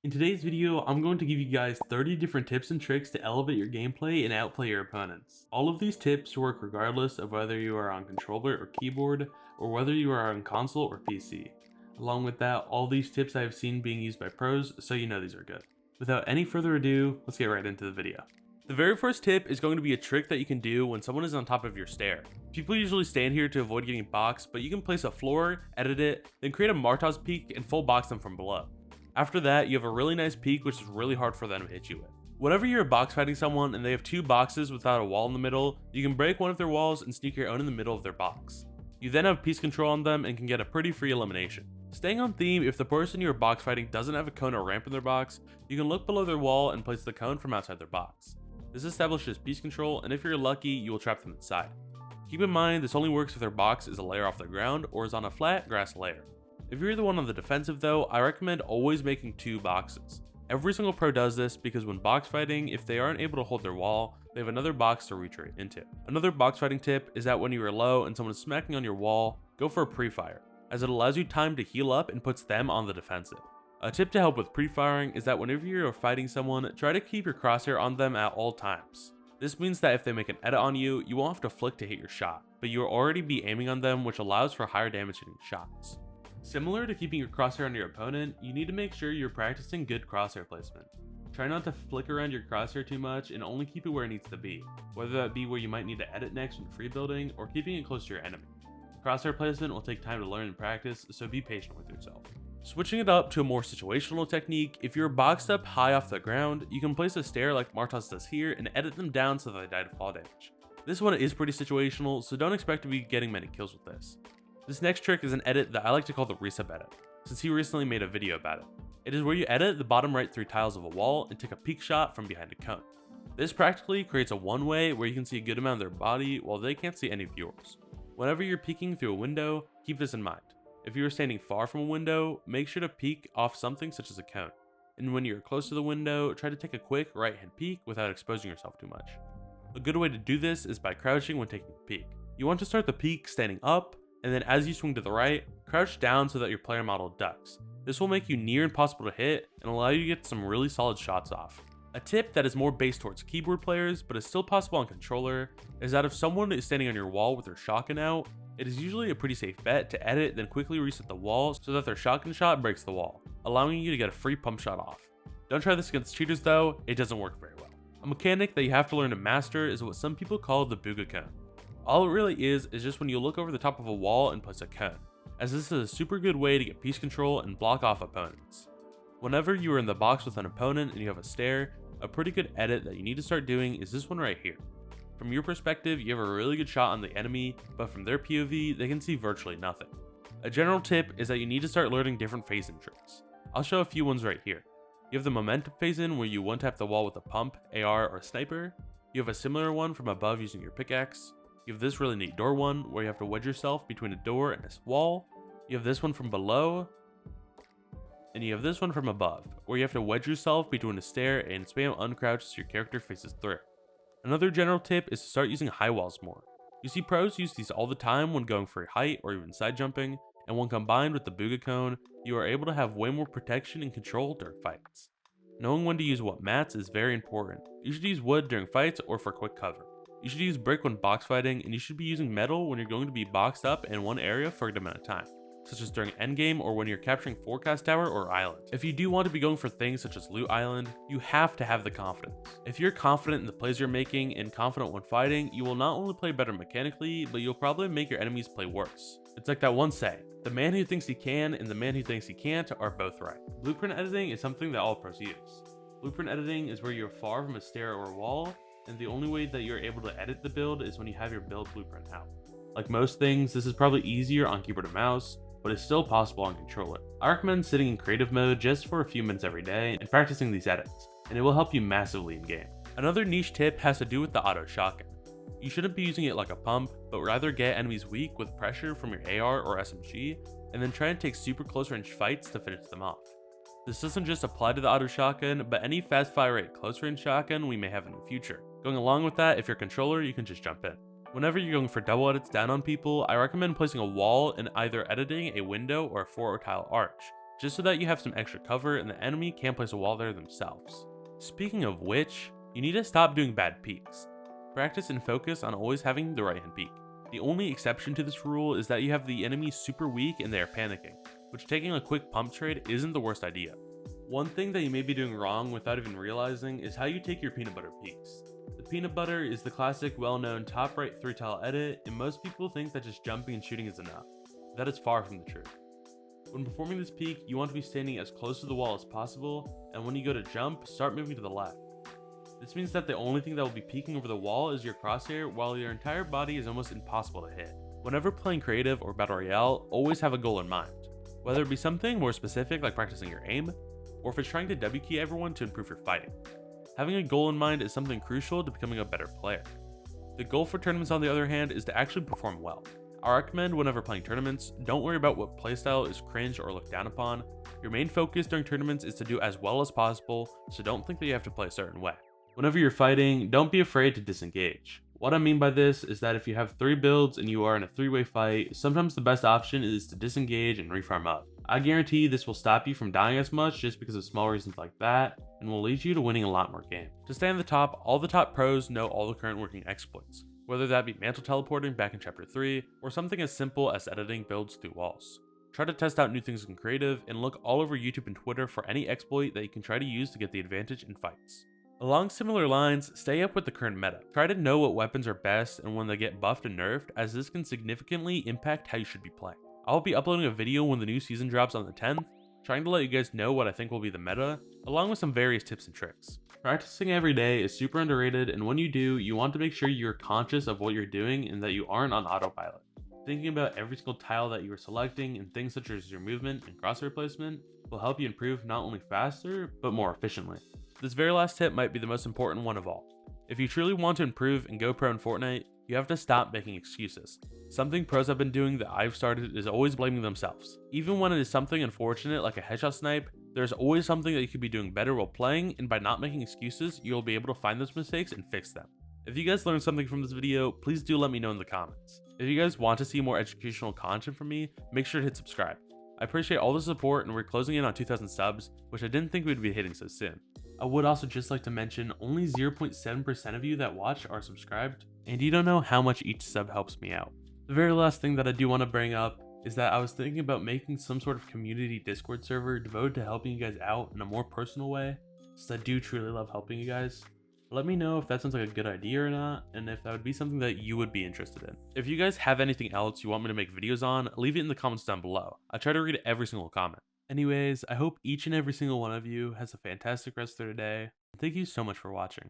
In today's video, I'm going to give you guys 30 different tips and tricks to elevate your gameplay and outplay your opponents. All of these tips work regardless of whether you are on controller or keyboard, or whether you are on console or PC. Along with that, all these tips I have seen being used by pros, so you know these are good. Without any further ado, let's get right into the video. The very first tip is going to be a trick that you can do when someone is on top of your stair. People usually stand here to avoid getting boxed, but you can place a floor, edit it, then create a Martaz peak and full box them from below. After that, you have a really nice peak, which is really hard for them to hit you with. Whenever you're box fighting someone and they have two boxes without a wall in the middle, you can break one of their walls and sneak your own in the middle of their box. You then have piece control on them and can get a pretty free elimination. Staying on theme, if the person you're box fighting doesn't have a cone or ramp in their box, you can look below their wall and place the cone from outside their box. This establishes piece control, and if you're lucky, you will trap them inside. Keep in mind, this only works if their box is a layer off the ground or is on a flat grass layer. If you're the one on the defensive though, I recommend always making two boxes. Every single pro does this because when box fighting, if they aren't able to hold their wall, they have another box to retreat into. Another box fighting tip is that when you are low and someone is smacking on your wall, go for a pre-fire, as it allows you time to heal up and puts them on the defensive. A tip to help with pre-firing is that whenever you're fighting someone, try to keep your crosshair on them at all times. This means that if they make an edit on you, you won't have to flick to hit your shot, but you will already be aiming on them, which allows for higher damage hitting shots. Similar to keeping your crosshair on your opponent, you need to make sure you're practicing good crosshair placement. Try not to flick around your crosshair too much and only keep it where it needs to be, whether that be where you might need to edit next when free building or keeping it close to your enemy. Crosshair placement will take time to learn and practice, so be patient with yourself. Switching it up to a more situational technique, if you're boxed up high off the ground, you can place a stair like Martaz does here and edit them down so that they die to fall damage. This one is pretty situational, so don't expect to be getting many kills with this. This next trick is an edit that I like to call the reset edit, since he recently made a video about it. It is where you edit the bottom right 3 tiles of a wall and take a peek shot from behind a cone. This practically creates a one-way where you can see a good amount of their body while they can't see any of yours. Whenever you're peeking through a window, keep this in mind. If you are standing far from a window, make sure to peek off something such as a cone. And when you're close to the window, try to take a quick right-hand peek without exposing yourself too much. A good way to do this is by crouching when taking the peek. You want to start the peek standing up, and then as you swing to the right, crouch down so that your player model ducks. This will make you near impossible to hit and allow you to get some really solid shots off. A tip that is more based towards keyboard players but is still possible on controller is that if someone is standing on your wall with their shotgun out, it is usually a pretty safe bet to edit then quickly reset the wall so that their shotgun shot breaks the wall, allowing you to get a free pump shot off. Don't try this against cheaters though, it doesn't work very well. A mechanic that you have to learn to master is what some people call the booga cone. All it really is just when you look over the top of a wall and place a cone, as this is a super good way to get piece control and block off opponents. Whenever you are in the box with an opponent and you have a stair, a pretty good edit that you need to start doing is this one right here. From your perspective, you have a really good shot on the enemy, but from their POV, they can see virtually nothing. A general tip is that you need to start learning different phase-in tricks. I'll show a few ones right here. You have the momentum phase-in where you one-tap the wall with a pump, AR, or sniper. You have a similar one from above using your pickaxe. You have this really neat door one where you have to wedge yourself between a door and a wall. You have this one from below. And you have this one from above, where you have to wedge yourself between a stair and spam uncrouch so your character faces through. Another general tip is to start using high walls more. You see pros use these all the time when going for height or even side jumping, and when combined with the booga cone, you are able to have way more protection and control during fights. Knowing when to use what mats is very important. You should use wood during fights or for quick cover. You should use brick when box fighting, and you should be using metal when you're going to be boxed up in one area for a good amount of time, such as during endgame or when you're capturing forecast tower or island. If you do want to be going for things such as loot island, you have to have the confidence. If you're confident in the plays you're making and confident when fighting, you will not only play better mechanically, but you'll probably make your enemies play worse. It's like that one saying, the man who thinks he can and the man who thinks he can't are both right. Blueprint editing is something that all pros use. Blueprint editing is where you're far from a stair or a wall, and the only way that you're able to edit the build is when you have your build blueprint out. Like most things, this is probably easier on keyboard and mouse, but it's still possible on controller. I recommend sitting in creative mode just for a few minutes every day and practicing these edits, and it will help you massively in game. Another niche tip has to do with the auto shotgun. You shouldn't be using it like a pump, but rather get enemies weak with pressure from your AR or SMG, and then try and take super close range fights to finish them off. This doesn't just apply to the auto shotgun, but any fast fire rate close range shotgun we may have in the future. Going along with that, if you're a controller, you can just jump in. Whenever you're going for double edits down on people, I recommend placing a wall and either editing a window or a 4 tile arch, just so that you have some extra cover and the enemy can't place a wall there themselves. Speaking of which, you need to stop doing bad peeks. Practice and focus on always having the right hand peek. The only exception to this rule is that you have the enemy super weak and they are panicking, which taking a quick pump trade isn't the worst idea. One thing that you may be doing wrong without even realizing is how you take your peanut butter peeks. The peanut butter is the classic well-known top right 3-tile edit, and most people think that just jumping and shooting is enough. That is far from the truth. When performing this peek, you want to be standing as close to the wall as possible, and when you go to jump, start moving to the left. This means that the only thing that will be peeking over the wall is your crosshair, while your entire body is almost impossible to hit. Whenever playing creative or battle royale, always have a goal in mind. Whether it be something more specific like practicing your aim, or if it's trying to W key everyone to improve your fighting. Having a goal in mind is something crucial to becoming a better player. The goal for tournaments, on the other hand, is to actually perform well. I recommend whenever playing tournaments, don't worry about what playstyle is cringe or looked down upon. Your main focus during tournaments is to do as well as possible, so don't think that you have to play a certain way. Whenever you're fighting, don't be afraid to disengage. What I mean by this is that if you have 3 builds and you are in a 3-way fight, sometimes the best option is to disengage and refarm up. I guarantee this will stop you from dying as much just because of small reasons like that, and will lead you to winning a lot more games. To stay on the top, all the top pros know all the current working exploits, whether that be mantle teleporting back in chapter 3, or something as simple as editing builds through walls. Try to test out new things in creative, and look all over YouTube and Twitter for any exploit that you can try to use to get the advantage in fights. Along similar lines, stay up with the current meta. Try to know what weapons are best and when they get buffed and nerfed, as this can significantly impact how you should be playing. I'll be uploading a video when the new season drops on the 10th, trying to let you guys know what I think will be the meta, along with some various tips and tricks. Practicing every day is super underrated, and when you do, you want to make sure you're conscious of what you're doing and that you aren't on autopilot. Thinking about every single tile that you are selecting and things such as your movement and crosshair placement will help you improve not only faster, but more efficiently. This very last tip might be the most important one of all. If you truly want to improve and go pro in Fortnite, you have to stop making excuses. Something pros have been doing that I've started is always blaming themselves. Even when it is something unfortunate like a headshot snipe, there's always something that you could be doing better while playing, and by not making excuses, you'll be able to find those mistakes and fix them. If you guys learned something from this video, please do let me know in the comments. If you guys want to see more educational content from me, make sure to hit subscribe. I appreciate all the support, and we're closing in on 2,000 subs, which I didn't think we'd be hitting so soon. I would also just like to mention only 0.7% of you that watch are subscribed, and you don't know how much each sub helps me out. The very last thing that I do want to bring up is that I was thinking about making some sort of community Discord server devoted to helping you guys out in a more personal way, since I do truly love helping you guys. Let me know if that sounds like a good idea or not, and if that would be something that you would be interested in. If you guys have anything else you want me to make videos on, leave it in the comments down below. I try to read every single comment. Anyways, I hope each and every single one of you has a fantastic rest of their day. Thank you so much for watching.